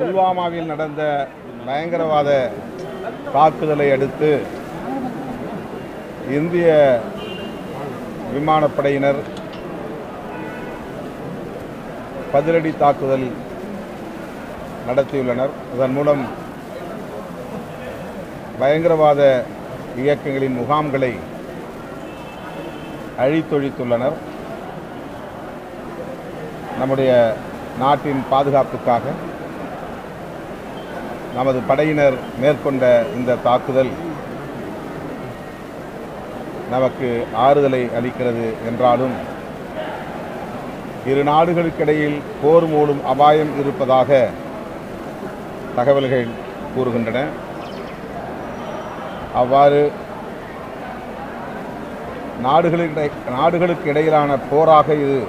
புல்வாமாவில் நடந்த பயங்கரவாத தாக்குதலை அடுத்து இந்திய விமானப்படையினர் பதிலடி தாக்குதல் நடத்தியுள்ளனர். அதன் மூலம் பயங்கரவாத இயக்கங்களின் முகாம்களை அழித்தொழித்துள்ளனர். நம்முடைய நாட்டின் பாதுகாப்புக்காக நமது படையினர் மேற்கொண்ட இந்த தாக்குதல் நமக்கு ஆறுதலை அளிக்கிறது என்றாலும் இரு நாடுகளுக்கிடையில் போர் மூடும் அபாயம் இருப்பதாக தகவல்கள் கூறுகின்றன. அவ்வாறு நாடுகளுக்கு இடையிலான போராக இது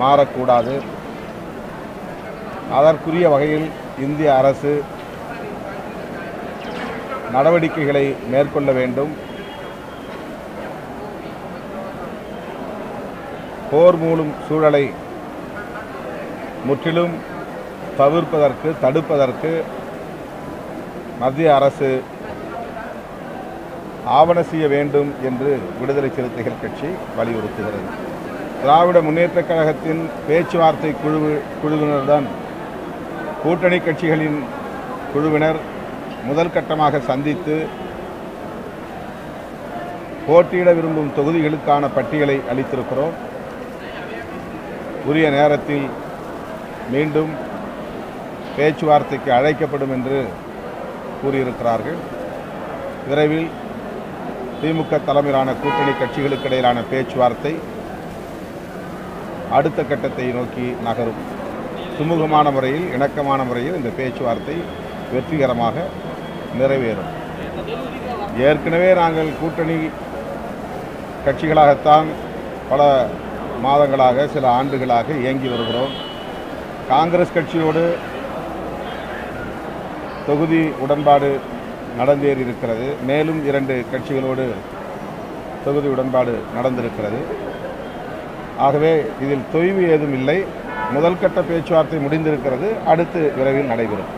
மாறக்கூடாது. அதற்குரிய வகையில் இந்திய அரசு நடவடிக்கைகளை மேற்கொள்ள வேண்டும். போர் மூடும் சூழலை முற்றிலும் தடுப்பதற்கு மத்திய அரசு ஆவண செய்ய வேண்டும் என்று விடுதலை சிறுத்தைகள் கட்சி வலியுறுத்துகிறது. திராவிட முன்னேற்றக் கழகத்தின் பேச்சுவார்த்தை குழுவினருடன் கூட்டணி கட்சிகளின் குழுவினர் முதல் கட்டமாக சந்தித்து போட்டியிட விரும்பும் தொகுதிகளுக்கான பட்டியலை அளித்திருக்கிறோம். உரிய நேரத்தில் மீண்டும் பேச்சுவார்த்தைக்கு அழைக்கப்படும் என்று கூறியிருக்கிறார்கள். விரைவில் திமுக தலைமையிலான கூட்டணி கட்சிகளுக்கு இடையிலான பேச்சுவார்த்தை அடுத்த கட்டத்தை நோக்கி நகரும். சுமூகமான முறையில், இணக்கமான முறையில் இந்த பேச்சுவார்த்தை வெற்றிகரமாக நிறைவேறும். ஏற்கனவே நாங்கள் கூட்டணி கட்சிகளாகத்தான் பல மாதங்களாக, சில ஆண்டுகளாக இயங்கி வருகிறோம். காங்கிரஸ் கட்சியோடு தொகுதி உடன்பாடு நடந்தேறி இருக்கிறது. மேலும் 2 கட்சிகளோடு தொகுதி உடன்பாடு நடந்திருக்கிறது. ஆகவே இதில் தொய்வு ஏதும் இல்லை. முதல் கட்ட பேச்சுவார்த்தை முடிந்திருக்கிறது. அடுத்து விரைவில் நடைபெறும்.